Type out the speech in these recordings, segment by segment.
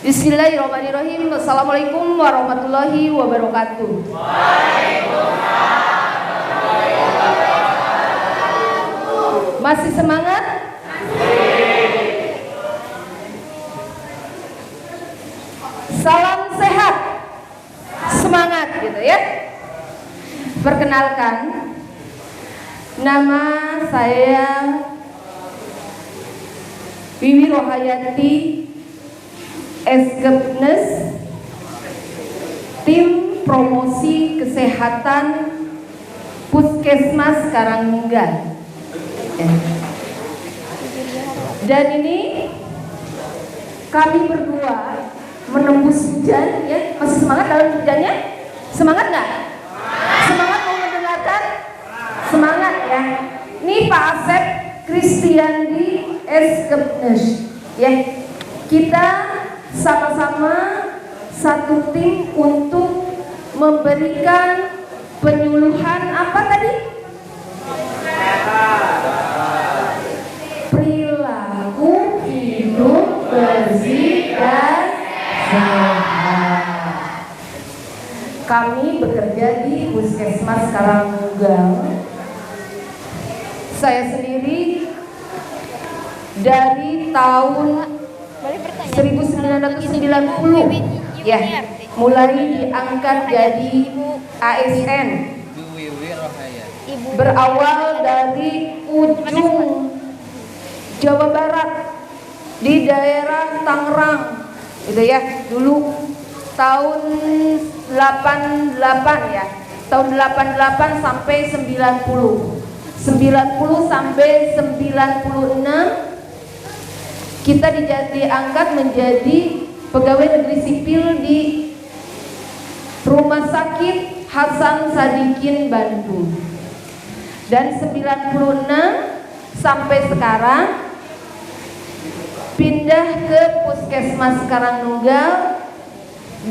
Bismillahirrahmanirrahim. Assalamualaikum warahmatullahi wabarakatuh. Masih semangat? Salam sehat, semangat gitu ya. Perkenalkan, nama saya Wiwi Rohayati, Eskepnes, tim promosi kesehatan Puskesmas Karangnunggal. Dan ini kami berdua menembus hujan, ya. Masih semangat dalam hujannya? Semangat nggak? Semangat mau mendengarkan? Semangat ya. Ini Pak Asep Kristiandi Eskepnes, ya. Kita sama-sama satu tim untuk memberikan penyuluhan apa tadi? Perilaku hidup bersih dan sehat. Kami bekerja di Puskesmas Karangnunggal. Saya sendiri dari tahun 1990 ya, mulai diangkat jadi ASN. Berawal dari ujung Jawa Barat di daerah Tangerang gitu ya, dulu tahun 88 ya, tahun 88 sampai 90 sampai 96 kita diangkat menjadi pegawai negeri sipil di Rumah Sakit Hasan Sadikin Bandung. Dan 96 sampai sekarang pindah ke Puskesmas Karangnunggal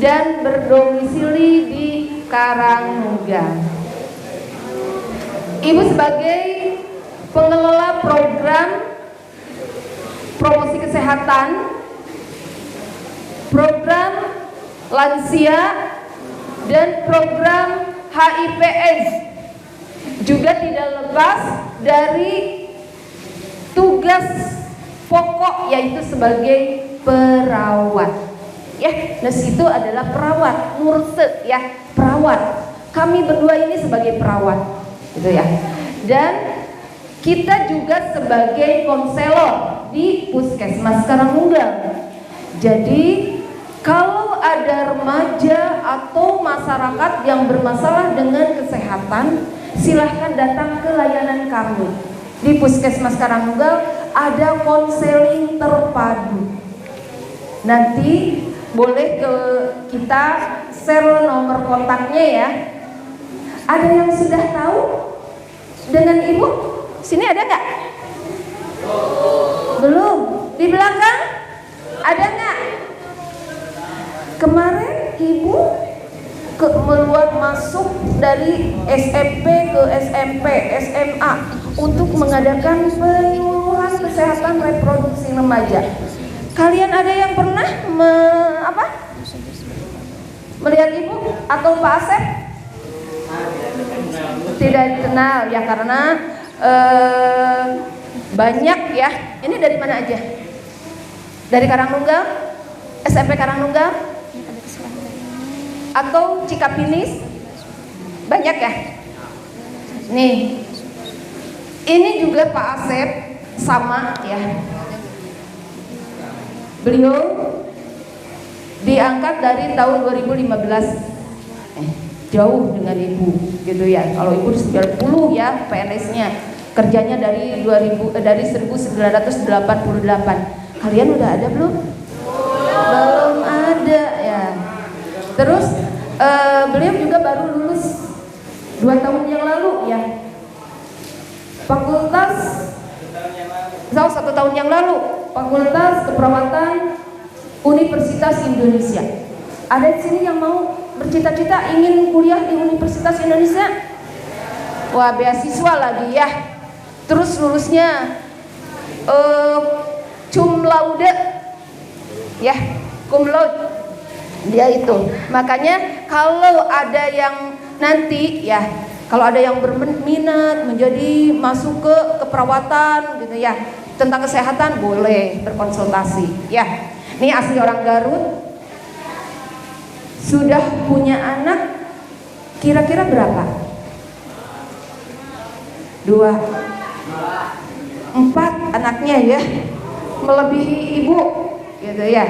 dan berdomisili di Karangnunggal. Ibu sebagai pengelola program promosi kesehatan, program lansia, dan program HIV/AIDS juga tidak lepas dari tugas pokok, yaitu sebagai perawat. Ya, nurse itu adalah perawat, nurse ya, perawat. Kami berdua ini sebagai perawat, gitu ya. Dan kita juga sebagai konselor di Puskesmas Karangnunggal. Jadi kalau ada remaja atau masyarakat yang bermasalah dengan kesehatan, silahkan datang ke layanan kami. Di Puskesmas Karangnunggal ada konseling terpadu. Nanti boleh ke kita share nomor kontaknya ya. Ada yang sudah tahu dengan ibu? Sini ada nggak? Belum. Di belakang ada nggak? Kemarin ibu meluat masuk dari SMP ke SMP, SMA untuk mengadakan penyuluhan kesehatan reproduksi remaja. Kalian ada yang pernah melihat ibu atau Pak Asep? Tidak dikenal ya, karena banyak ya. Ini dari mana aja? Dari Karangnunggal? SMP Karangnunggal? Atau Cikapinis? Banyak ya? Nih, ini juga Pak Asep sama ya. Beliau diangkat dari tahun 2015. Jauh dengan ibu gitu ya. Kalau ibu 90 ya PNS-nya, kerjanya dari 1988. Kalian udah ada belum? Belum ada ya. Terus beliau juga baru lulus 2 tahun yang lalu ya. Fakultas 1 tahun yang lalu, Fakultas Keperawatan Universitas Indonesia. Ada di sini yang mau bercita-cita ingin kuliah di Universitas Indonesia? Wah, beasiswa lagi ya. Terus lulusnya cum laude ya, cum laude. Dia itu. Makanya kalau ada yang nanti ya, kalau ada yang berminat menjadi masuk ke keperawatan gitu ya, tentang kesehatan boleh berkonsultasi ya. Ini asli orang Garut. Sudah punya anak kira-kira berapa? 2, 4 anaknya ya, melebihi ibu gitu ya.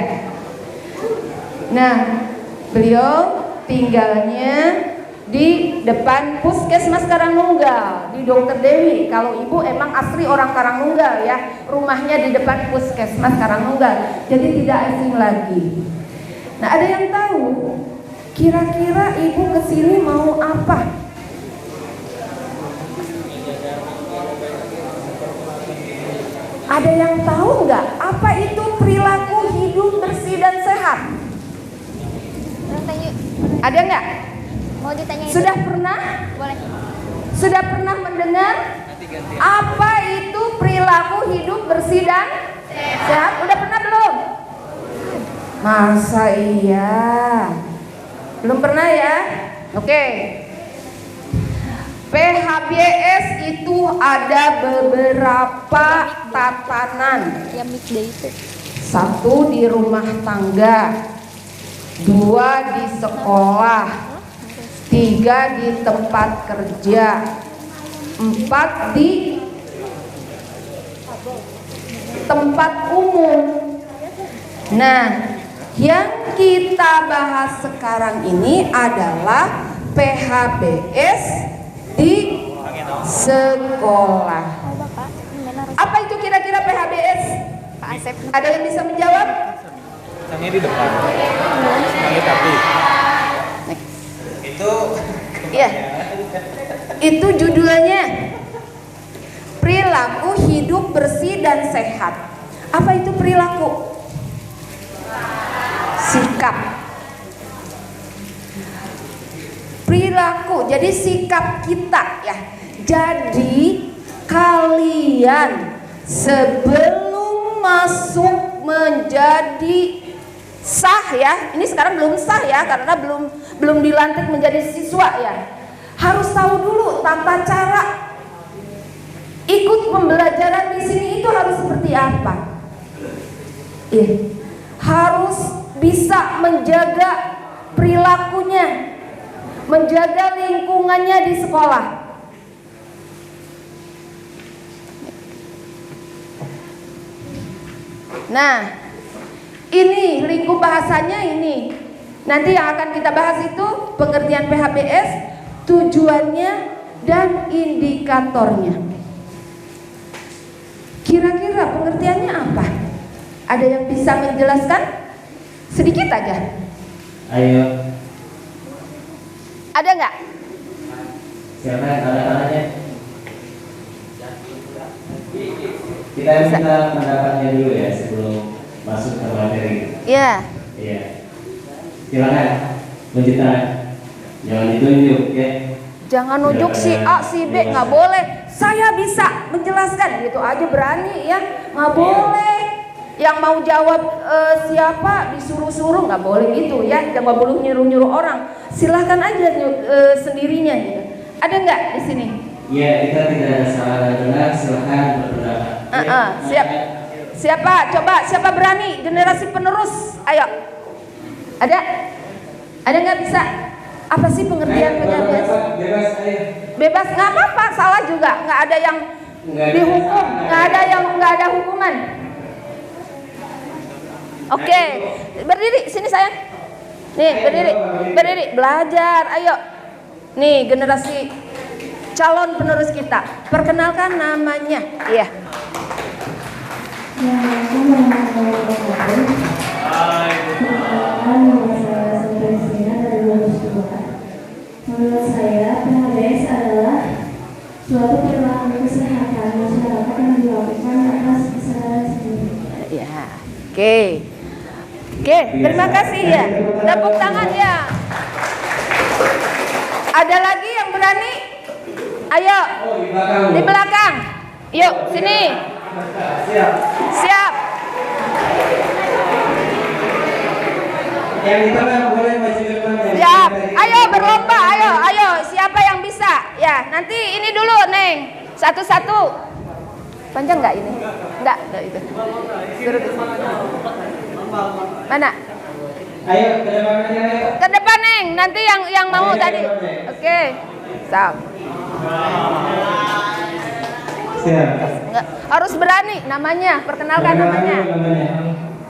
Nah, beliau tinggalnya di depan Puskesmas Karangnunggal, di Dokter Dewi. Kalau ibu emang asli orang Karangnunggal ya, rumahnya di depan Puskesmas Karangnunggal, jadi tidak asing lagi. Nah, ada yang tahu kira-kira ibu kesini mau apa? Ada yang tahu nggak apa itu perilaku hidup bersih dan sehat? Ada nggak? Mau ditanya? Sudah pernah? Boleh. Sudah pernah mendengar apa itu perilaku hidup bersih dan sehat? Udah pernah belum? Masa iya? Belum pernah ya? Oke. PHBS itu ada beberapa tatanan. Ya mix deh itu. 1 di rumah tangga, 2 di sekolah, 3 di tempat kerja, 4 di tempat umum. Nah, yang kita bahas sekarang ini adalah PHBS di sekolah. Apa itu kira-kira PHBS? Pak Asep. Ada yang bisa menjawab? Tanya di depan. Tanya tapi. Itu Iya. Itu judulnya perilaku hidup bersih dan sehat. Apa itu perilaku? Sikap. Perilaku, jadi sikap kita ya. Jadi kalian sebelum masuk menjadi sah ya, ini sekarang belum sah ya karena belum dilantik menjadi siswa ya. Harus tahu dulu tata cara ikut pembelajaran di sini itu harus seperti apa. Harus bisa menjaga perilakunya, menjaga lingkungannya di sekolah. Nah, ini lingkup bahasanya ini. Nanti yang akan kita bahas itu pengertian PHBS, tujuannya dan indikatornya. Kira-kira pengertiannya apa? Ada yang bisa menjelaskan? Sedikit aja. ayo. Ada nggak? Siapa yang tanda tangannya? Kita minta pendapatnya dulu ya sebelum masuk ke materi. Iya. Iya. Silakan. Tunjuk tangan. Jangan ditunjuk ya. Jangan nunjuk si A, si B, nggak boleh. Saya bisa menjelaskan, gitu aja berani ya, nggak boleh. Yang mau jawab siapa disuruh-suruh, nggak boleh gitu ya. Jangan boleh nyuruh-nyuruh orang. Silahkan aja sendirinya gitu. Ada nggak di sini? Iya, kita tidak ada salah dan benar. Silahkan berpendapat. Siap. Siapa? Coba siapa berani? Generasi penerus. Ayo. Ada? Ada nggak bisa? Apa sih pengertian PHBS? Bebas, ayo. Bebas, nggak apa-apa. Salah juga. Nggak ada yang dihukum. Nggak ada yang nggak ada hukuman. Oke, berdiri sini sayang. Nih berdiri, belajar. Ayo. Nih generasi calon penerus kita. Perkenalkan namanya. Iya. Menurut saya, PHBS adalah suatu perilaku kesehatan masyarakat yang dilakukan atas kesadaran sendiri. Ya, oke, terima kasih ya. Tepuk tangan ya. Ada lagi yang berani? Ayo, di belakang. Yuk, sini. Siap. Siap. Yang di tengah boleh maju ke depan. Siap. Ayo berlomba, ayo. Siapa yang bisa? Ya, nanti ini dulu, Neng. Satu-satu. Panjang nggak ini? Nggak itu. Suruh. Mana? Ayo ke depan aja. Ayo. Ke depan, Neng. Nanti yang mau Ayo, tadi. ke depan, Neng. Oke. Siap. Siap. Nggak, harus berani namanya. Perkenalkan namanya.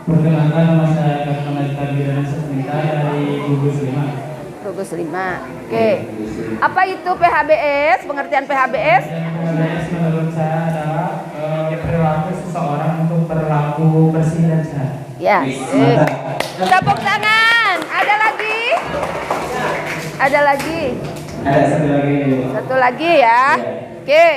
Perkenalkan, nama saya Kakak Nadita Biranisa Minta dari Gugus 5. Gugus 5. Oke. Apa itu PHBS? Pengertian PHBS? PHBS menurut saya adalah perilaku seseorang untuk berlaku bersih dan sehat. Ya. Mantap. Tepuk tangan. Ada lagi? Ada lagi? Ada satu lagi. Satu lagi ya. Oke.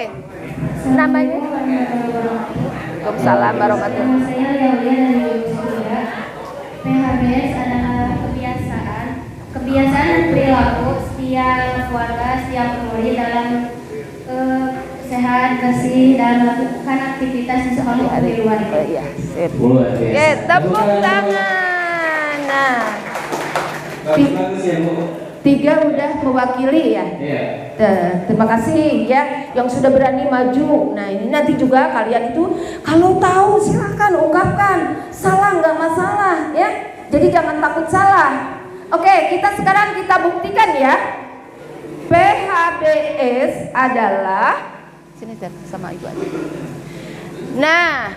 Namanya? Waalaikumsalam warahmatullahi Nama saya Leolia dari Gugus 3. PHBS adalah kebiasaan dan perilaku setiap keluarga, setiap penghuni dalam sehat, bersih, dan melakukan aktivitas di sekolah di luar. Iya, sip. Luar biasa. Oke, tepuk tangan. Nah, Bagus ya, Bu. 3 udah mewakili ya. Iya. Terima kasih ya yang sudah berani maju. Nah, ini nanti juga kalian itu kalau tahu silakan ungkapkan. Salah nggak masalah ya. Jadi jangan takut salah. Oke, sekarang kita buktikan ya. PHBS adalah sini sama ibu aja. Nah,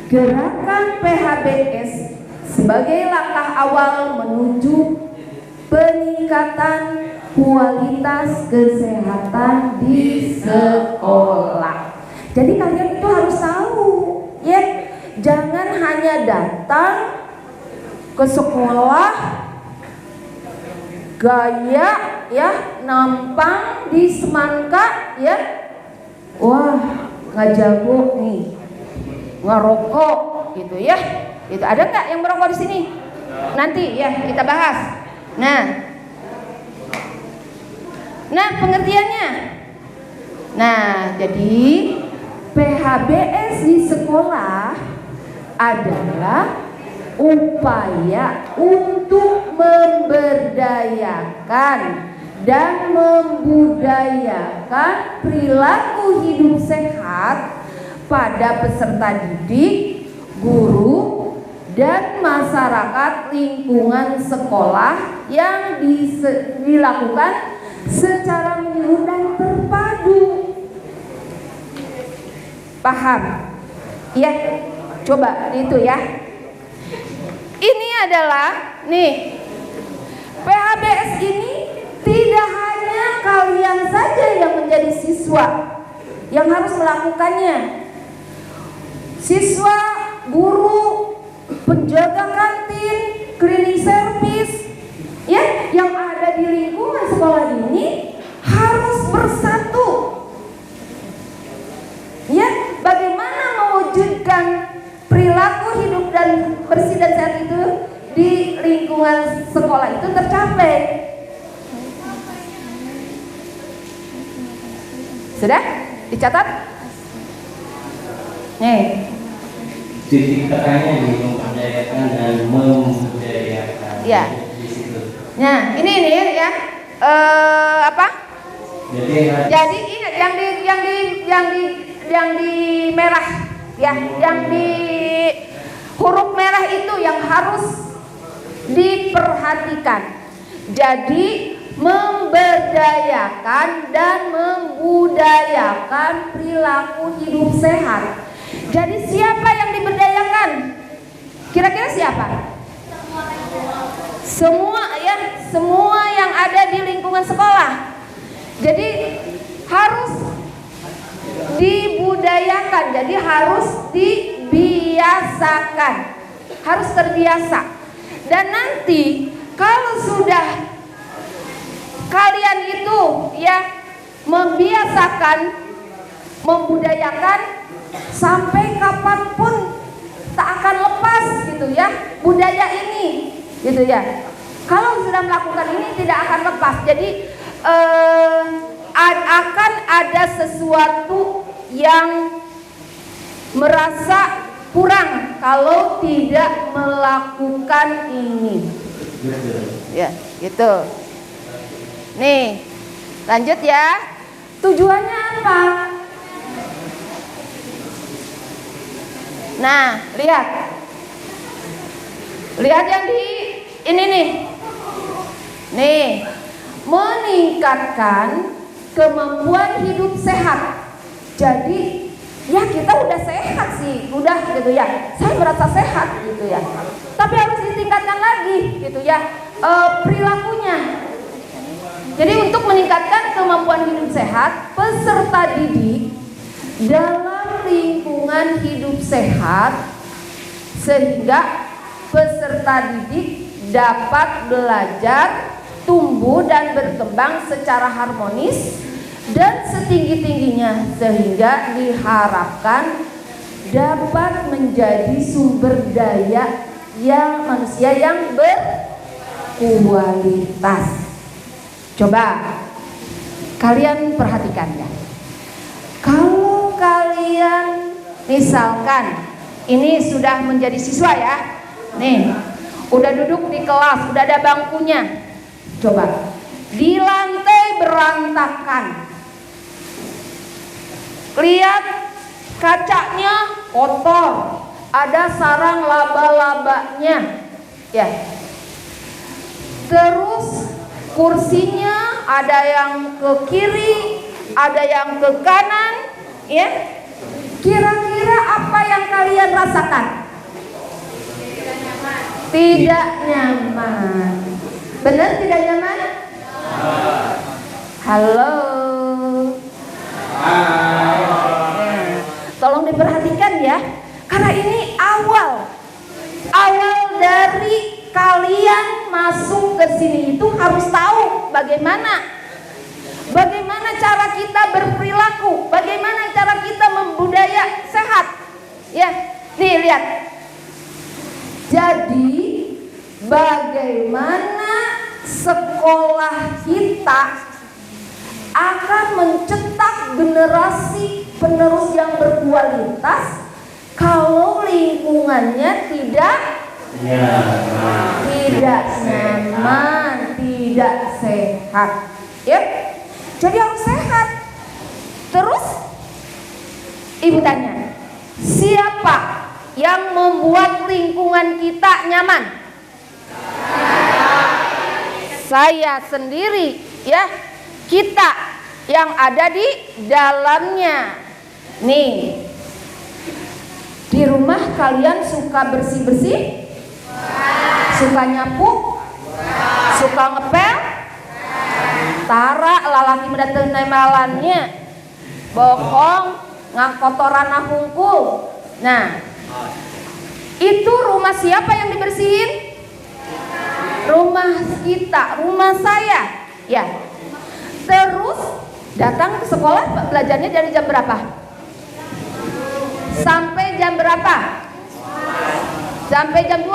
gerakan PHBS sebagai langkah awal menuju peningkatan kualitas kesehatan di sekolah. Jadi kalian itu harus tahu ya, jangan hanya datang ke sekolah gaya ya, nampang di semangka ya, wah nggak jago nih, ngerokok gitu ya. Itu ada nggak yang merokok di sini? Nanti ya kita bahas. Nah pengertiannya. Nah jadi PHBS di sekolah adalah upaya untuk memberdayakan dan membudayakan perilaku hidup sehat pada peserta didik, guru, dan masyarakat lingkungan sekolah yang dilakukan secara menyeluruh dan terpadu. Paham? Ya, coba itu ya. Ini adalah nih PHBS ini tidak hanya kalian saja yang menjadi siswa yang harus melakukannya. Siswa, guru, penjaga kantin, cleaning service ya, yang ada di lingkungan sekolah ini harus bersatu ya. Bagaimana mewujudkan perilaku hidup dan bersih dan sehat itu di lingkungan sekolah itu tercapai? Sudah dicatat? Nih, Titik tekannya di memperdayakan dan membudayakan. ya. Di situ. Nah, ini ya. Apa? Jadi ini yang di merah ya, yang di huruf merah itu yang harus diperhatikan. Jadi memberdayakan dan membudayakan perilaku hidup sehat. Jadi siapa yang diberdayakan? Kira-kira siapa? Semua ya, semua yang ada di lingkungan sekolah. Jadi harus dibudayakan, jadi harus dibiasakan, harus terbiasa. Dan nanti kalau sudah kalian itu ya membiasakan, membudayakan, sampai kapanpun tak akan lepas gitu ya budaya ini gitu ya. Kalau sudah melakukan ini tidak akan lepas. Jadi akan ada sesuatu yang merasa kurang kalau tidak melakukan ini. Ya, gitu. Nih, lanjut ya. Tujuannya apa? Nah, lihat. Lihat yang di ini nih. Nih, meningkatkan kemampuan hidup sehat. Jadi, ya kita udah sehat sih, udah gitu ya. Saya merasa sehat gitu ya. Tapi harus ditingkatkan lagi gitu ya, perilakunya. Jadi untuk meningkatkan kemampuan hidup sehat, peserta didik dalam lingkungan hidup sehat sehingga peserta didik dapat belajar, tumbuh dan berkembang secara harmonis dan setinggi-tingginya sehingga diharapkan dapat menjadi sumber daya yang manusia yang berkualitas. Coba kalian perhatikan ya. Kalau kalian misalkan ini sudah menjadi siswa ya, nih udah duduk di kelas, udah ada bangkunya. Coba di lantai berantakan, lihat kacanya kotor, ada sarang laba-labanya, ya. Terus kursinya ada yang ke kiri, ada yang ke kanan, ya. Kira-kira apa yang kalian rasakan? Tidak nyaman. Benar tidak nyaman? Halo. Tolong diperhatikan ya, karena ini awal dari kalian masuk ke sini itu harus tahu bagaimana cara kita berperilaku, bagaimana cara kita membudaya sehat. Ya, nih lihat. Jadi bagaimana sekolah kita akan mencetak generasi penerus yang berkualitas kalau lingkungannya tidak nyaman, tidak sehat, ya. Jadi harus sehat. Terus ibu tanya, siapa yang membuat lingkungan kita nyaman? Saya sendiri, ya. Kita yang ada di dalamnya. Nih, di rumah kalian suka bersih-bersih? Suka nyapu? Suka ngepel? Tara lalaki mendatang malannya, bohong, ngangkotoran hungkul. Nah, itu rumah siapa yang dibersihin? Rumah kita, rumah saya, ya. Terus datang ke sekolah, belajarnya dari jam berapa? Sampai jam berapa? Sampai jam 2?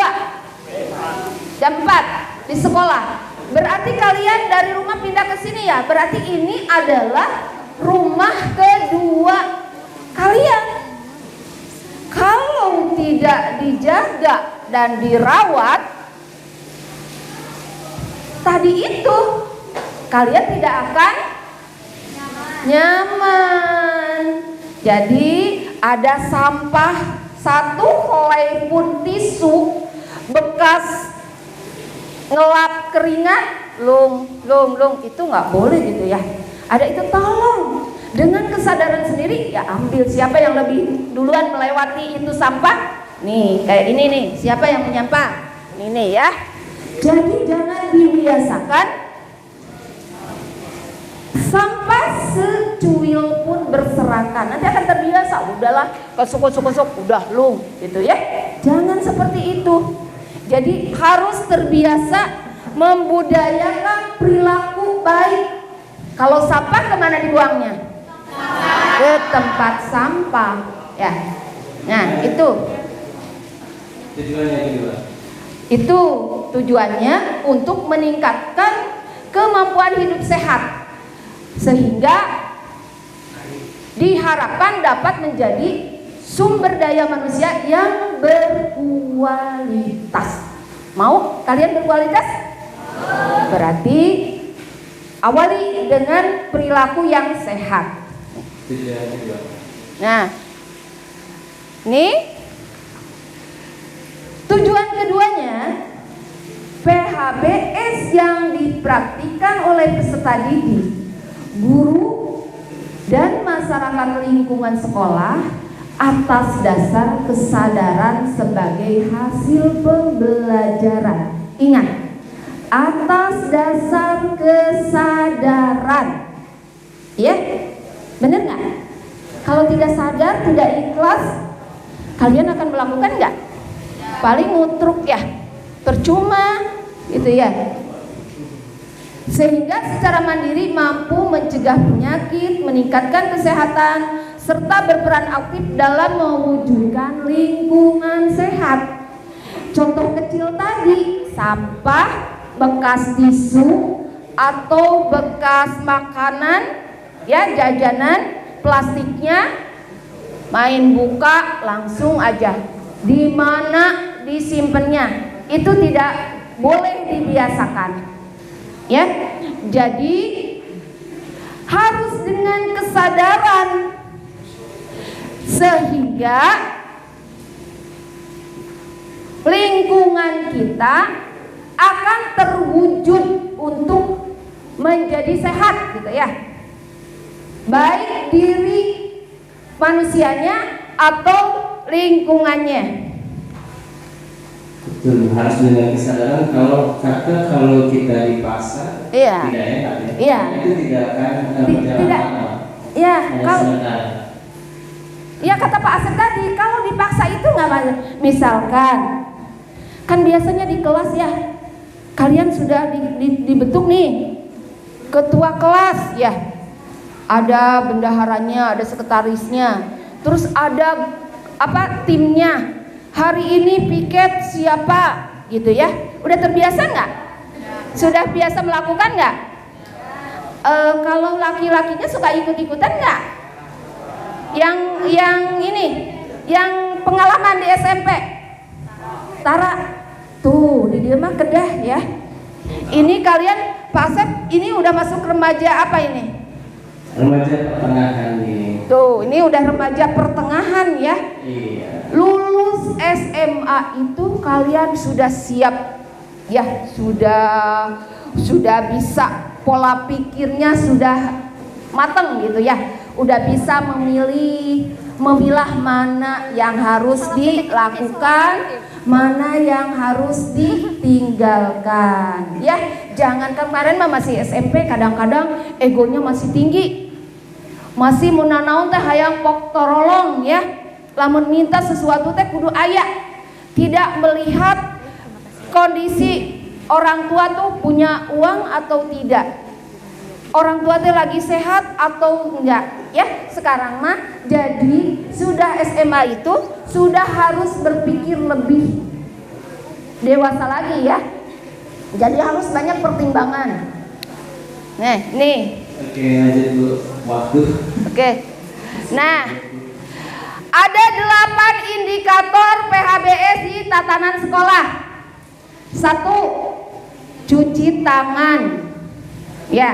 Jam 4 di sekolah. Berarti kalian dari rumah pindah ke sini ya. Berarti ini adalah rumah kedua kalian. Kalau tidak dijaga dan dirawat, tadi itu kalian tidak akan nyaman. Jadi ada sampah satu helai pun tisu bekas ngelap keringat, lung itu nggak boleh gitu ya. Ada itu, tolong dengan kesadaran sendiri ya, ambil siapa yang lebih duluan melewati itu sampah. Nih kayak ini nih, siapa yang menyampah? Ini ya. Jadi jangan dibiasakan sampah secuil pun berserakan. Nanti akan terbiasa, udahlah kesuk, udah lung gitu ya. Jangan seperti itu. Jadi harus terbiasa membudayakan perilaku baik. Kalau sampah kemana dibuangnya? Ke tempat sampah, ya. Nah itu. Itu tujuannya untuk meningkatkan kemampuan hidup sehat, sehingga diharapkan dapat menjadi sumber daya manusia yang berkualitas. Mau kalian berkualitas? Berarti awali dengan perilaku yang sehat. Nah, nih tujuan keduanya, PHBS yang dipraktikkan oleh peserta didik, guru, dan masyarakat lingkungan sekolah atas dasar kesadaran sebagai hasil pembelajaran. Ingat, atas dasar kesadaran. Ya, benar nggak? Kalau tidak sadar, tidak ikhlas, kalian akan melakukan nggak? Paling ngutruk ya, percuma, gitu ya. Sehingga secara mandiri mampu mencegah penyakit, meningkatkan kesehatan, serta berperan aktif dalam mewujudkan lingkungan sehat. Contoh kecil tadi, sampah, bekas tisu, atau bekas makanan, ya jajanan, plastiknya, main buka langsung aja. Di mana disimpannya? Itu tidak boleh dibiasakan. Ya, jadi harus dengan kesadaran sehingga lingkungan kita akan terwujud untuk menjadi sehat, gitu ya. Baik diri manusianya atau lingkungannya. Betul, harus dengan kesadaran. Kalau kita dipaksa, Iya. tidak enak ya. Iya. Itu tidak akan berjalan Tidak. lama. Ya, Hanya kalau sebentar. ya kata Pak Asep tadi, kalau dipaksa itu nggak banyak. Misalkan, kan biasanya di kelas ya, kalian sudah dibentuk nih, ketua kelas ya, ada bendaharanya, ada sekretarisnya, terus ada apa timnya. Hari ini piket siapa, gitu ya. Udah terbiasa nggak? Sudah biasa melakukan nggak? Kalau laki-lakinya suka ikut-ikutan nggak? Yang ini, yang pengalaman di SMP, Tara, tuh di dia mah kedah ya. Ini kalian, Pak Asep, ini udah masuk remaja apa ini? Remaja pertengahan ini. Tuh, ini udah remaja pertengahan ya. Iya. Lulus SMA itu kalian sudah siap ya, sudah bisa, pola pikirnya sudah matang gitu ya. Udah bisa memilah mana yang harus dilakukan, mana yang harus ditinggalkan ya. Jangan kemarin mah masih SMP, kadang-kadang egonya masih tinggi, masih mau nanaon teh hayang pok torolong ya, lamun minta sesuatu teh kudu aya, tidak melihat kondisi orang tua tuh punya uang atau tidak, orang tua teh lagi sehat atau enggak ya. Sekarang mah jadi sudah SMA itu sudah harus berpikir lebih dewasa lagi ya. Jadi harus banyak pertimbangan. Nih. Oke, lanjut dulu waktu. Oke. Nah, ada 8 indikator PHBS di tatanan sekolah. 1. Cuci tangan. Ya,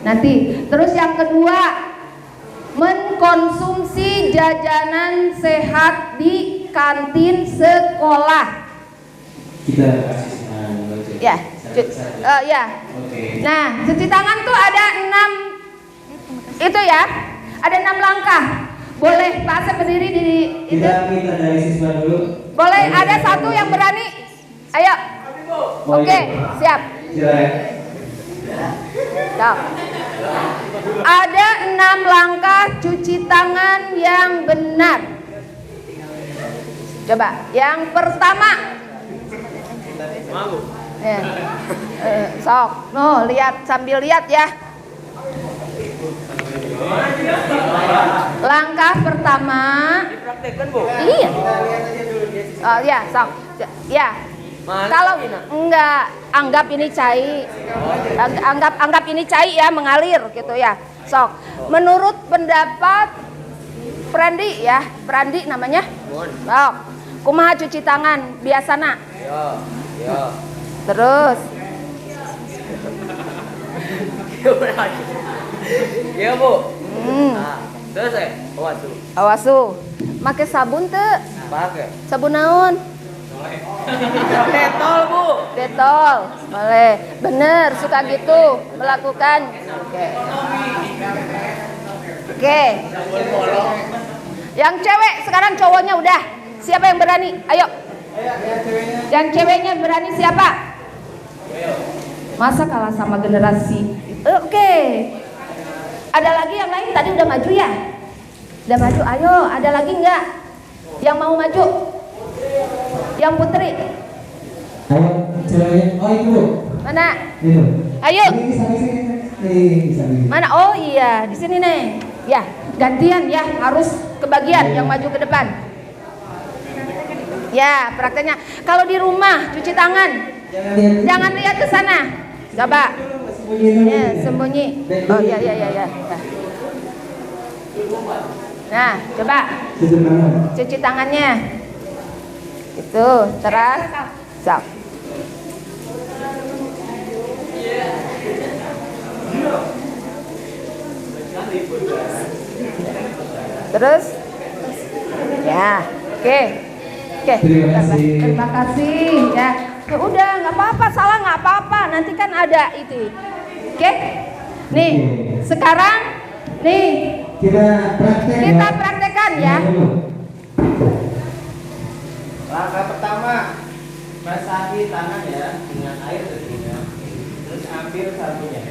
nanti. Terus yang kedua, mengkonsumsi jajanan sehat di kantin sekolah. Kita kasih saran. Ya. Ya. Oke. Nah, cuci tangan tuh ada 6 itu ya. Ada 6 langkah. Boleh Pak Asep berdiri di itu? Kita minta dari siswa dulu. Boleh, ada satu yang berani. Ayo. Oke, siap. Silakan. Siap. Ada 6 langkah cuci tangan yang benar. Coba, yang pertama. Ya. Sok, no, lihat sambil lihat ya. Langkah pertama. Dipraktekkan, Bu? Iya. Oh ya, sok. Ya. Kalau enggak, anggap ini cai. Anggap ini cai ya, mengalir gitu ya. Sok. Menurut pendapat Prandi ya, Prandi namanya. Oh, kumaha cuci tangan biasana. Ya. Terus Iya, Bu. hmm, Nah, terus waduh. awasu. Make sabun teu? Pakai. Sabun naon? Detol, Bu. Detol. Boleh. Bener, suka gitu melakukan. Oke. Oke. Yang cewek sekarang cowoknya udah. Siapa yang berani? Ayo. Yang ceweknya berani siapa? Masa kalah sama generasi? Oke. Ada lagi yang lain? Tadi udah maju ya? Udah maju. Ayo, ada lagi nggak yang mau maju? Yang putri. Ayo, ceweknya. Oh itu. Mana? Itu. Ayo. Ini sini. Mana? Oh iya, di sini nih. Ya, gantian ya, harus kebagian yang maju ke depan. Ya, prakteknya. Kalau di rumah cuci tangan, jangan lihat ke sana. Coba. Ya, sembunyi. Oh iya. Nah, coba cuci tangannya. Itu, terus. Sok. Terus, ya, oke. Terima kasih. Ya, udah nggak apa-apa, salah nggak apa-apa. Nanti kan ada itu. Oke, nih, sekarang nih kita praktekkan ya. Langkah pertama, basahi tangan ya dengan air tentunya. Terus ambil sabunnya.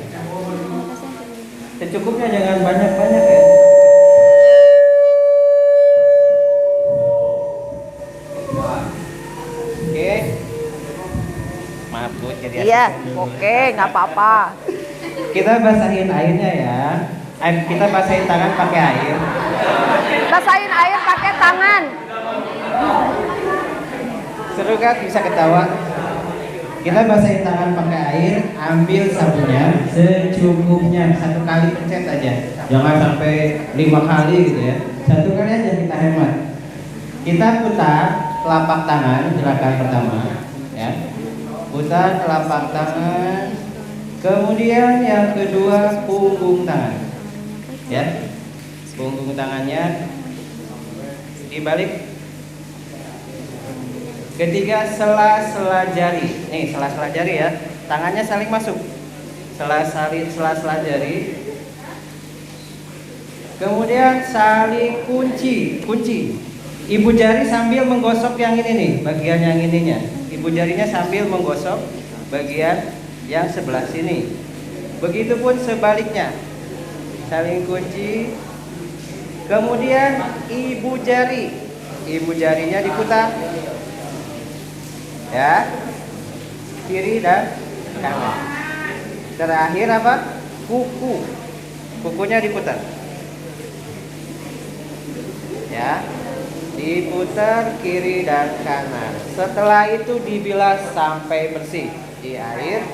Secukupnya, jangan banyak-banyak ya. Oke. Maaf Bu, jadi Iya, oke, nggak apa-apa. kita basahin airnya ya. Kita basahin tangan pakai air. Basahin air pakai tangan. Seru kan, bisa ketawa. Kita basahin tangan pakai air, ambil sabunnya secukupnya, 1 kali pencet aja. Jangan sampai 5 kali gitu ya. 1 kali aja kita hemat. Kita putar telapak tangan, gerakan pertama ya. Putar telapak tangan. Kemudian yang kedua punggung tangan. Ya. Punggung tangannya dibalik. Ketiga, sela-sela jari. Nih, sela-sela jari ya. Tangannya saling masuk. Sela-sela jari. Kemudian saling kunci. Ibu jari sambil menggosok yang ini nih, bagian yang ininya. Ibu jarinya sambil menggosok bagian yang sebelah sini. Begitupun sebaliknya. Saling kunci. Kemudian ibu jarinya diputar. Ya, kiri dan kanan. Terakhir apa? Kukunya diputar. Ya, diputar kiri dan kanan. Setelah itu dibilas sampai bersih. Di air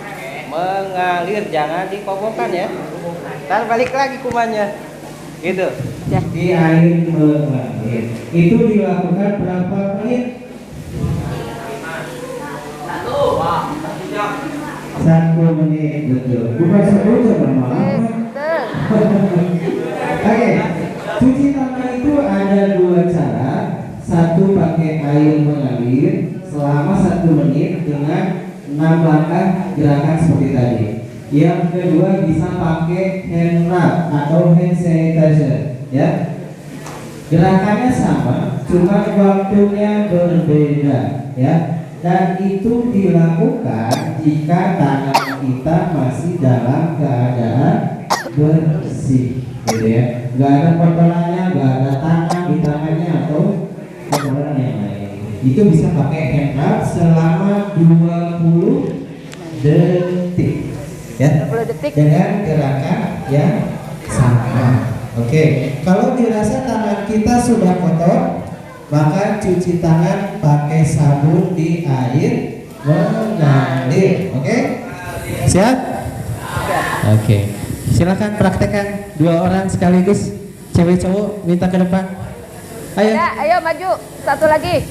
mengalir, jangan dikobokan ya. Ntar balik lagi kumannya. Gitu. Ya. Di air mengalir. Itu dilakukan berapa menit? 1 menit, betul. Bukan 10 jam lama. Betul. Oke, cuci tangan itu ada 2 cara. Satu pakai air mengalir selama 1 menit dengan 6 langkah gerakan seperti tadi. Yang kedua bisa pakai hand rub atau hand sanitizer, ya. Gerakannya sama, cuma waktunya berbeda, ya. Dan itu dilakukan jika tangan kita masih dalam keadaan bersih, gitu ya. Gak ada kotorannya, gak ada tangan di tangannya atau kotoran yang lain. Itu bisa pakai hand rub selama 20 detik, ya. 20 detik. Dengan gerakan yang sama. Oke, kalau dirasa tangan kita sudah kotor, maka cuci tangan pakai sabun di air mengalir. Oke? Siap? Oke. Silakan praktekkan 2 orang sekaligus. Cewek cowok minta ke depan. Ayo. Ya, ayo maju. Satu lagi.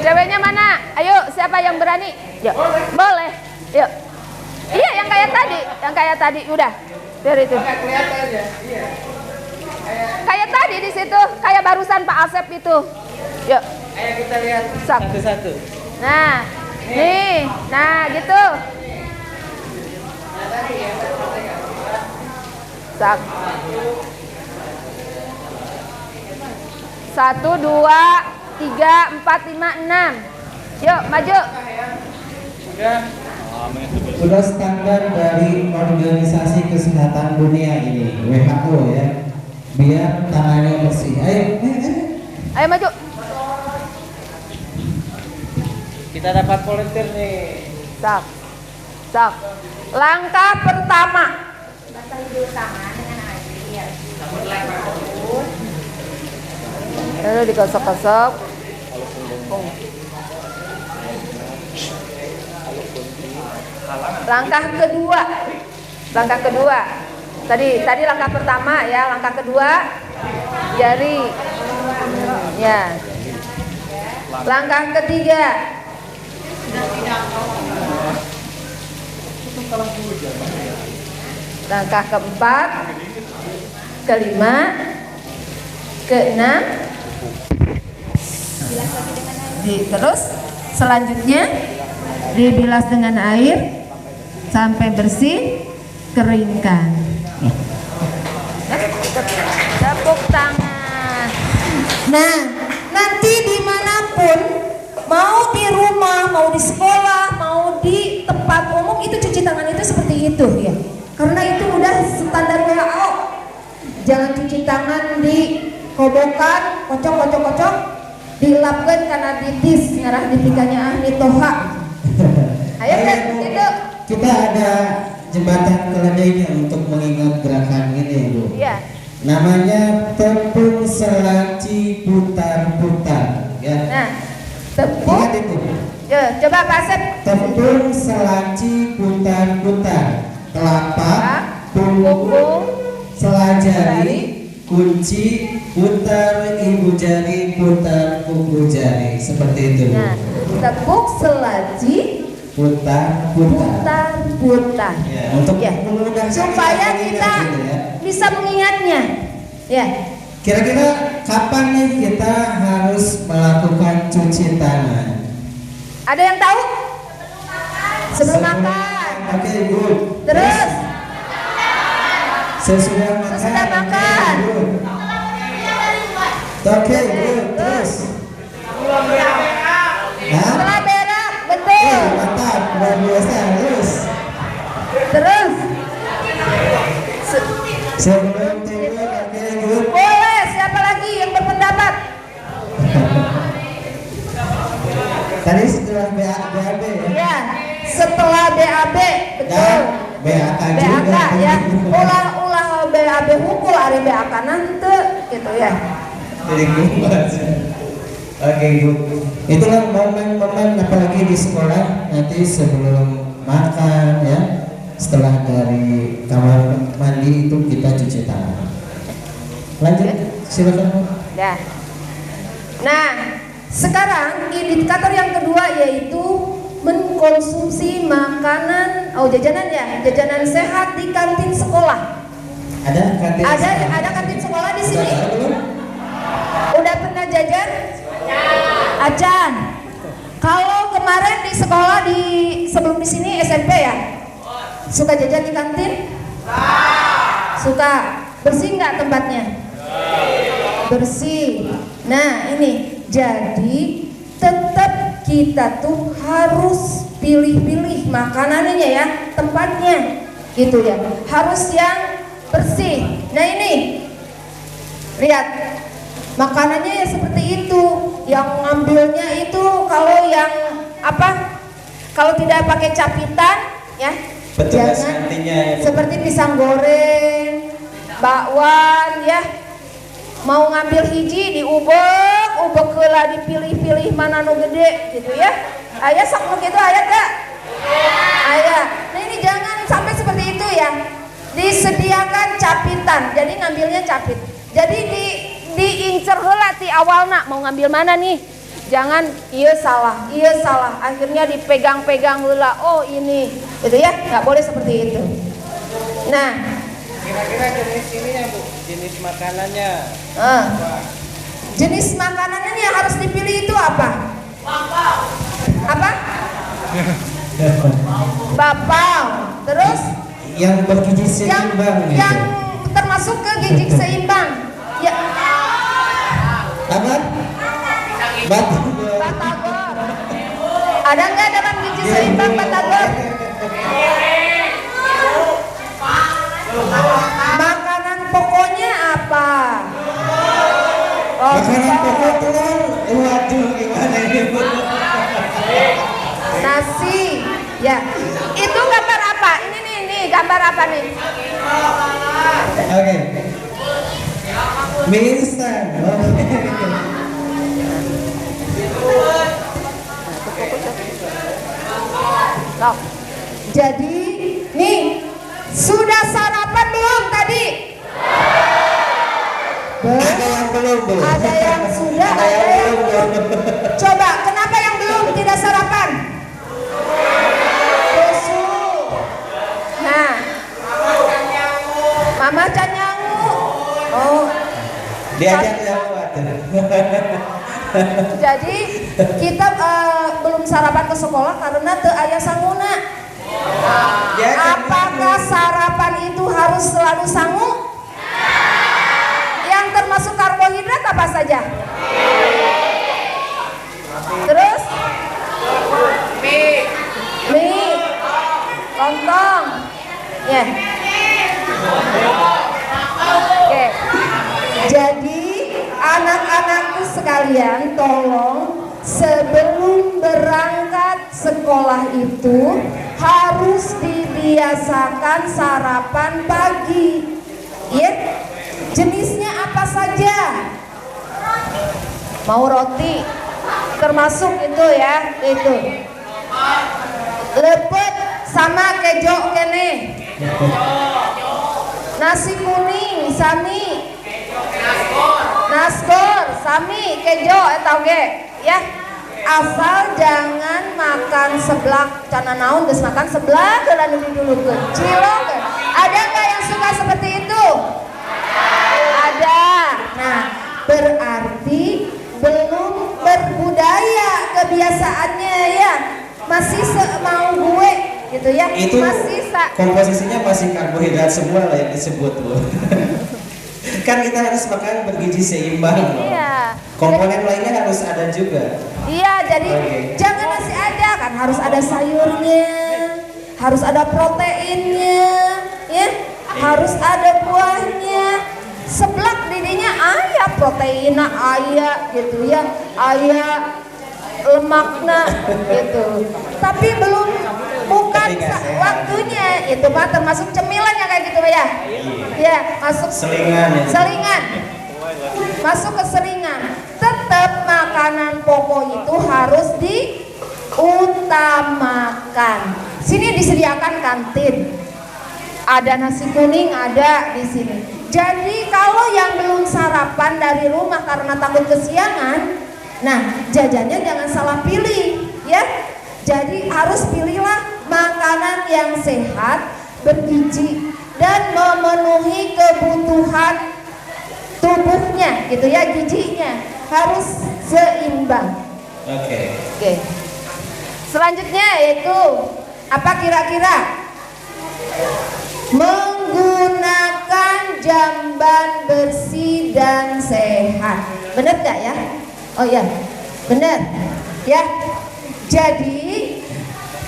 Ceweknya mana? Ayo, siapa yang berani? Yuk. Boleh. Yuk. Iya, yang kayak tadi, udah. Biar itu. Kayak tadi di situ, kayak barusan Pak Asep itu. Yuk. Ayo kita lihat satu-satu. Nah, nih, nah gitu. Sak. 1, 2, 3, 4, 5, 6. Yuk, maju. Sudah standar dari Organisasi Kesehatan Dunia ini, WHO ya. Biar tangannya bersih. Ayo. Ayo maju. Kita dapat volunteer nih. Sak. Sak. Langkah pertama. Basahi dulu tangan dengan air. Lalu digosok-gosok. Langkah kedua. Langkah kedua. Tadi langkah pertama ya, langkah kedua jari. Ya. Langkah ketiga. Langkah keempat, kelima, keenam. Terus selanjutnya dibilas dengan air sampai bersih, keringkan. Tepuk tangan. Nah, nanti dimanapun, mau di rumah, mau di sekolah, mau di tempat umum, itu cuci tangan itu seperti itu ya. Karena itu udah standar WHO. Jangan cuci tangan di kobokan, kocok, dilapkan karena ditis, ngarah dipikanya ahli toha. Ayo kan, itu. Kita ada jembatan keledainya untuk mengingat gerakan ini, Bu. Iya. Namanya tepung selaci putar-putar, ya. Nah, tepung. Ingat itu. Yo, coba Pak Asep. Tepung selaci putar-putar. Telapak, punggung, selajari, kunci, putar ibu jari, putar kuku jari, seperti itu. Nah, tepuk selaji putar. Ya, Untuk ya, memudahkan supaya mengingat kita gitu ya. bisa mengingatnya. Ya. Kira-kira kapan nih kita harus melakukan cuci tangan? Ada yang tahu? Sebelum makan. Oke, good. Terus Sesudah makan. Sesudah makan. Good. Oke, good. Terus. Nah, setelah berak, betul. mantap, luar biasa. Terus Sebelum tidur, oke, good. boleh, siapa lagi yang berpendapat? Tadi setelah BAB ya. Ya, setelah BAB, betul. Dan BAK juga. BAK ya, ulah BAB hukul ari BAK nanti gitu ya. Jadi kuat. Oke, good. Itulah momen-momen apalagi di sekolah nanti sebelum makan ya. Setelah dari kamar mandi itu kita cuci tangan. Lanjut, silakan. Ya. Nah, sekarang indikator yang kedua yaitu mengkonsumsi makanan, jajanan ya, jajanan sehat di kantin sekolah. Ada kantin? Ada kantin sekolah di sini? Udah pernah jajan? Acan. Kalau kemarin di sekolah sebelum di sini SMP ya, suka jajan di kantin? Suka. Bersih nggak tempatnya? Bersih. Nah ini, jadi tetap kita tuh harus pilih-pilih makanannya ya, tempatnya gitu ya, harus yang bersih. Nah ini, lihat makanannya ya seperti itu. Yang ngambilnya itu kalau yang apa? Kalau tidak pakai capitan ya, Petugas jangan kantinnya ya, Bu. seperti pisang goreng, bakwan ya. Mau ngambil hiji diubek heula dipilih-pilih mana nu gede gitu ya. Aya sok nu kitu aya teh? Aya. Nah ini jangan sampai ya, disediakan capitan. Jadi ngambilnya capit. Jadi diincer heula ti awalna mau ngambil mana nih. Jangan iya salah. Akhirnya dipegang-pegang heula. Oh ini, gitu ya. Nggak boleh seperti itu. Nah, Kira-kira jenis ininya Bu, jenis makanannya. jenis makanannya yang harus dipilih itu apa? Apa? Bapau. Terus Yang bergizi seimbang gitu. yang termasuk ke gizi seimbang. Ya, Apa? Batagor. batagor. Ada nggak dalam gizi seimbang batagor? Makanan pokoknya apa? Makanan pokok telur. Waduh, gimana ini Bu? Nasi. Ya. Itu gambar apa? Ini nih, gambar apa nih? Oke. Mie instan. Oke. Loh. Jadi, nih, sudah sarapan belum tadi? Ada yang belum Bu? Ada yang sudah, ada yang belum. Coba, kenapa yang belum tidak sarapan? Susu. Nah, Mama can nyangu. Oh, Diajak yang kuat. jadi kita belum sarapan ke sekolah karena teu aya sanguna. Apakah sarapan itu harus selalu sangu? Yang termasuk karbohidrat apa saja? Terus? Mie, lontong, ya. Oke. Jadi anak-anakku sekalian, tolong sebelum berangkat sekolah itu harus dibiasakan sarapan pagi. Ya, jenisnya apa saja? Mau roti, termasuk itu ya, itu. Lepet sama kejo kene. Nasi kuning sami. Nasgor sami kejo eta oge ya. Asal jangan makan seblak, cana naon geus makan seblak heula nu didulukeun. Cilok. Ada enggak yang suka seperti itu? Ada. Nah, berarti belum berbudaya kebiasaannya ya. Masih mau gue gitu ya. Itu masih komposisinya masih karbohidrat semua lah yang disebut Bu. Kan kita harus makan bergizi seimbang loh. Iya. Komponen lainnya harus ada juga. Iya, jadi jangan nasi aja kan, harus ada sayurnya, harus ada proteinnya, ya, harus ada buahnya. Seblak didinya aya proteinnya aya gitu ya, aya lemakna gitu. Tapi belum bukan waktunya. Itu mah termasuk cemilan ya kayak gitu ya. Ya, masuk Selingan ya. selingan. Masuk ke selingan. Tetap makanan pokok itu harus diutamakan. Sini disediakan kantin. Ada nasi kuning ada di sini. Jadi kalau yang belum sarapan dari rumah karena takut kesiangan, nah jajannya jangan salah pilih ya. Jadi harus pilihlah makanan yang sehat, bergizi dan memenuhi kebutuhan tubuhnya gitu ya, gizinya harus seimbang. Oke. Selanjutnya yaitu apa kira-kira? Menggunakan jamban bersih dan sehat. Benar gak ya? Oh iya, benar ya. Jadi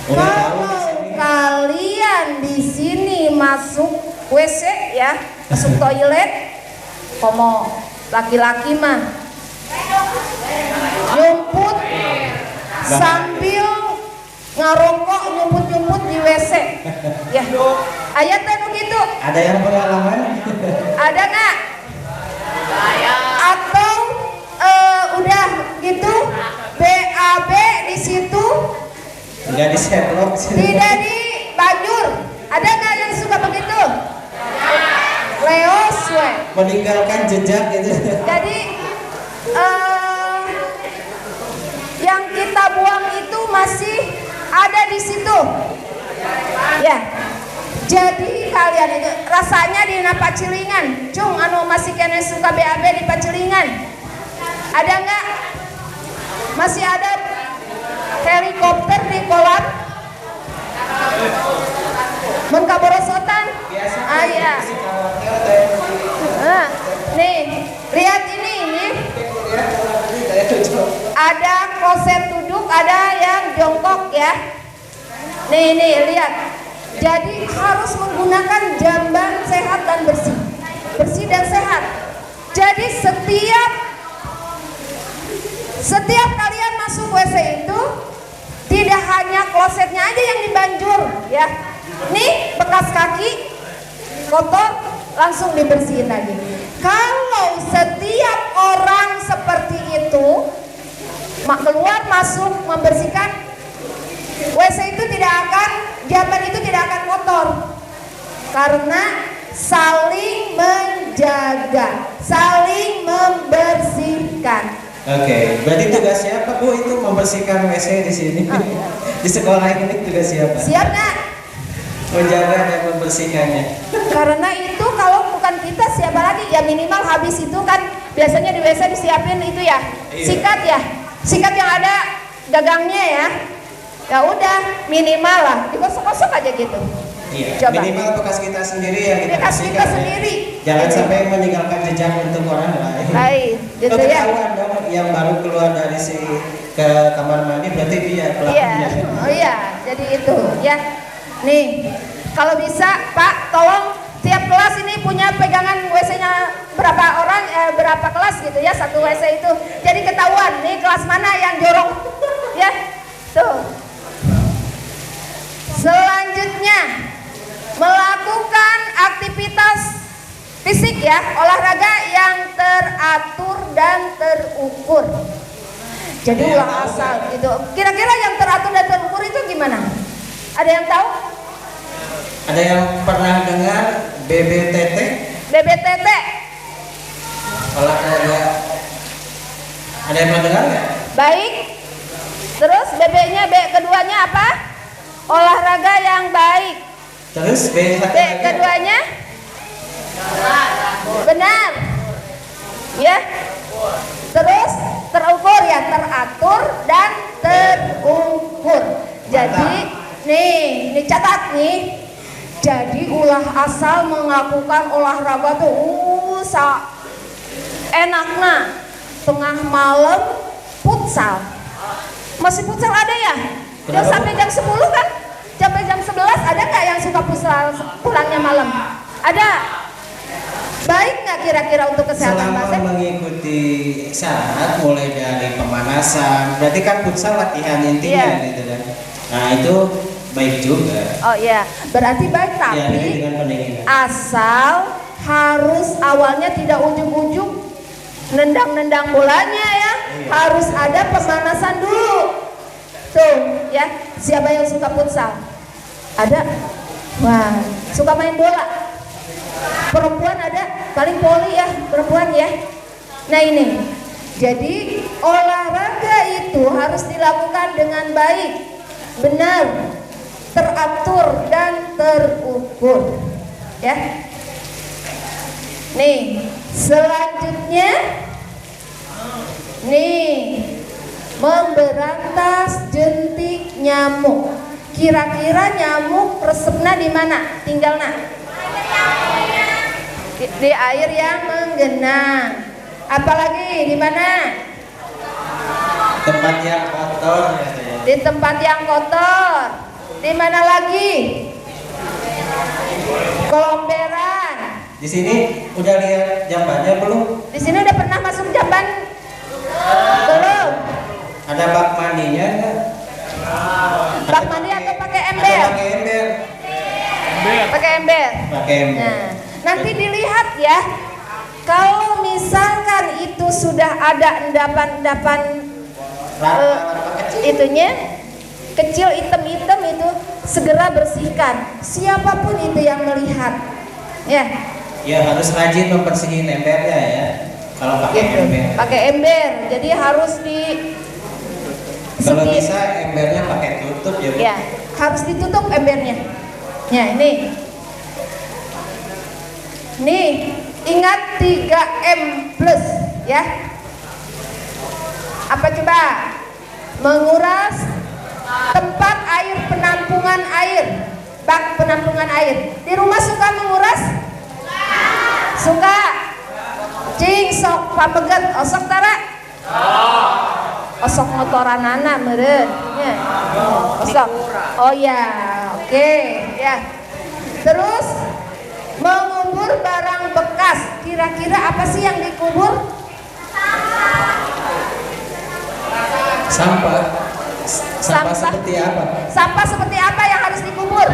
kalau kalian di sini masuk WC ya, masuk toilet, komo laki-laki mah nyumput sambil ngarokok nyumput-nyumput di WC ya. Ayat teh gitu. Ada yang pengalaman? Ada nggak? Atau udah gitu BAB di situ? Enggak disetlok. Tidak di banjur. Ada nggak yang suka begitu? meninggalkan jejak gitu. Jadi yang kita buang itu masih ada di situ. Ya. Jadi kalian itu rasanya di pacilingan, cung anu masih kena suka BAB di pacilingan. Ada nggak? Masih ada helikopter di kolam? Mengkaborosotan? Ah iya. Nih, lihat ini. Ada kloset duduk, ada yang jongkok ya. Nih, lihat. Jadi harus menggunakan jamban sehat dan bersih. Bersih dan sehat. Jadi setiap kalian masuk WC itu tidak hanya klosetnya aja yang dibanjur ya. Nih bekas kaki kotor langsung dibersihin lagi. Kalau setiap orang seperti itu keluar masuk membersihkan WC itu jamban itu tidak akan kotor karena saling menjaga, saling membersihkan. Oke, berarti tugas siapa Bu itu membersihkan WC di sini? Di sekolah ini tugas siapa? Siap nak? Menjaga dan membersihkannya. Karena itu kalau bukan kita siapa lagi ya, minimal habis itu kan biasanya di WC disiapin itu ya, sikat yang ada gagangnya ya. Ya udah minimal lah, digosok-gosok aja gitu. Iya. Coba. Minimal bekas kita sendiri yang kita Bekas bersihkan. kita sendiri. Jangan sampai meninggalkan jejak untuk orang lain. Baik, gitu ya. Ketahuan dong yang baru keluar dari ke kamar mandi berarti dia Iya, pelakunya. oh iya, jadi itu ya. Nih, kalau bisa Pak, tolong tiap kelas ini punya pegangan WC-nya berapa orang, berapa kelas gitu ya, satu WC itu. Jadi ketahuan nih kelas mana yang jorok, ya. Tuh. Selanjutnya melakukan aktivitas fisik ya, olahraga yang teratur dan terukur. Jadi ulang asal gitu. Kira-kira yang teratur dan terukur itu gimana? Ada yang tahu? Ada yang pernah dengar BBTT? BBTT. Olahraga. Ada yang pernah dengar nggak? Baik. Terus BB-nya keduanya apa? Olahraga yang baik. Terus B satu B lagi. keduanya? Benar. Ya. Terus terukur ya, teratur dan terukur. Jadi nih catat nih. Jadi ulah asal melakukan olahraga tuh enaknya tengah malam futsal. Masih futsal ada ya? Yang sampai jam 10 kan? Sampai jam 11 ada nggak yang suka futsal pulangnya malam? Ada. Baik nggak kira-kira untuk kesehatan Selama Pak? mengikuti saat mulai dari pemanasan, berarti kan futsal latihan intinya gitu kan. Nah itu baik juga. Oh iya, berarti baik Ya, ini tapi dengan pendinginan. asal harus awalnya tidak ujung-ujung nendang-nendang bolanya ya, harus ada pemanasan dulu. Tuh ya, siapa yang suka futsal? Ada? Wah, suka main bola? Perempuan ada? Paling poli ya, perempuan ya. Nah ini, jadi olahraga itu harus dilakukan dengan baik, benar, teratur dan terukur ya. Nih selanjutnya nih memberantas jentik nyamuk. Kira-kira nyamuk resepnya di mana tinggalnya? Di air yang menggenang. Apalagi di mana? Tempat yang kotor katanya. Di tempat yang kotor. Di mana lagi? Kelomberan. Di sini udah lihat jambannya belum? Di sini udah pernah masuk jamban? Belum. Ada bak mandinya nggak? Bak mandi atau pakai Ada ember? pakai ember. Pakai ember. Pakai ember. Nah, nanti dilihat ya. Kalau misalkan itu sudah ada endapan-endapan itunya kecil hitam-hitam itu segera bersihkan. Siapapun itu yang melihat, ya Ya harus rajin membersihin embernya ya. Kalau pakai Gitu. ember. Pakai ember. Jadi harus di Kalau seti- bisa embernya pakai tutup ya. Bu. Ya, harus ditutup embernya. Ya, ini. Nih, ingat 3M plus ya. Apa coba? Menguras tempat air penampungan air. Bak penampungan air. Di rumah suka menguras? Suka. Cing sok pameget osok tara? Osok motoranana meureun nya. Osok. Oh ya, oke, ya. Terus mengubur barang bekas. Kira-kira apa sih yang dikubur? Sampah. Sampah Sampah. seperti apa? Sampah seperti apa yang harus dikubur?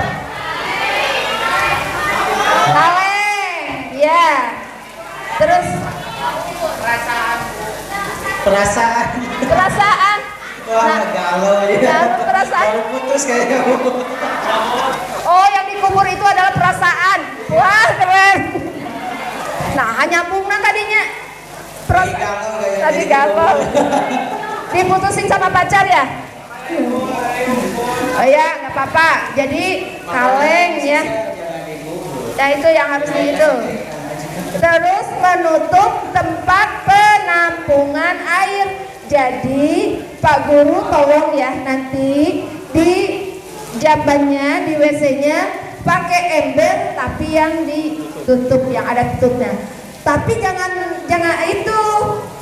Kaleng. Ya. Terus Perasaan. perasaan. Wah, galau ya. Nah, perasaan. Baru putus kayaknya. Bu. Oh, yang dikubur itu adalah perasaan. Wah, keren. Nah, nyambungna tadinya. Lagi galau kayak Tadi jadi galau. Diputusin sama pacar ya? Oh ya, nggak apa-apa. Jadi kaleng ya. Nah, itu yang harus itu. Terus menutup tempat penampungan air. Jadi Pak Guru tolong ya nanti di jabannya, di WC-nya pakai ember tapi yang ditutup, yang ada tutupnya. Tapi jangan itu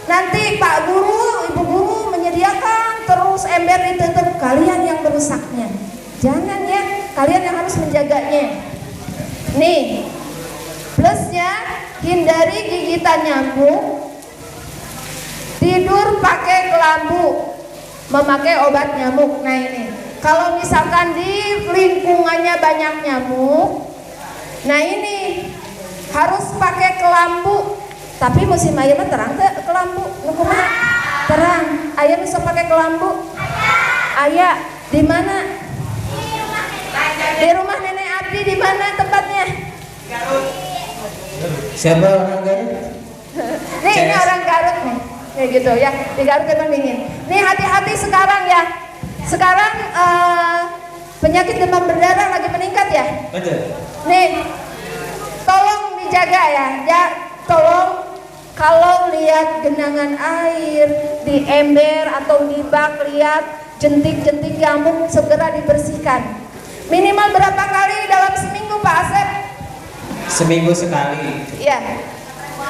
nanti Pak Guru, Ibu Guru menyediakan terus ember ditutup, kalian yang merusaknya. Jangan ya, kalian yang harus menjaganya. Nih, plusnya hindari gigitan nyamuk, tidur pakai kelambu, memakai obat nyamuk. Nah ini, kalau misalkan di lingkungannya banyak nyamuk, nah ini harus pakai kelambu. Tapi musim air mah terang teh kelambu, nukumaha? Terang. Aya bisa pakai kelambu? Aya. Di mana? Di rumah Nenek Abdi. Di mana tempatnya? Siapa orang Garut? Nih, ini orang Garut nih. Kayak gitu ya. Di Garut emang dingin. Nih hati-hati sekarang ya. Sekarang penyakit demam berdarah lagi meningkat ya. Betul. Nih, tolong dijaga ya. Tolong kalau lihat genangan air di ember atau di bak, lihat jentik-jentik nyamuk, segera dibersihkan. Minimal berapa kali dalam seminggu Pak Asep? Seminggu sekali. Ya,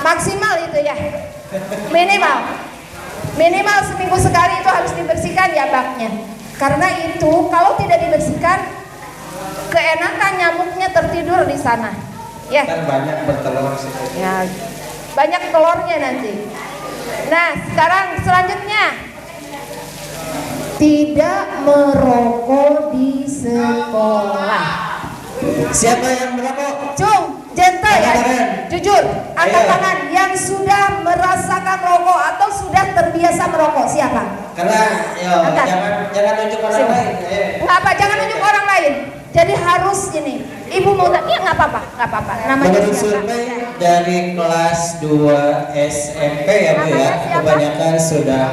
maksimal itu ya. Minimal seminggu sekali itu harus dibersihkan ya baknya. Karena itu kalau tidak dibersihkan, keenakan nyamuknya tertidur di sana. Ya. Kan banyak bertelur sih. Ya, banyak telurnya nanti. Nah, sekarang selanjutnya tidak merokok di sekolah. Siapa yang merokok? Cung, gentle ya, Tangan. jujur, angkat Ayo. tangan yang sudah merasakan rokok atau sudah terbiasa merokok, siapa? Karena yo, Angkat. jangan tunjuk orang Siapa? lain. Ayo. Nggak apa, jangan nunjuk orang lain. Jadi harus ini. Ibu mau ya nggak apa-apa, namanya Menurut siapa? survei dari kelas 2 SMP ya Bu ya, Namanya siapa? kebanyakan sudah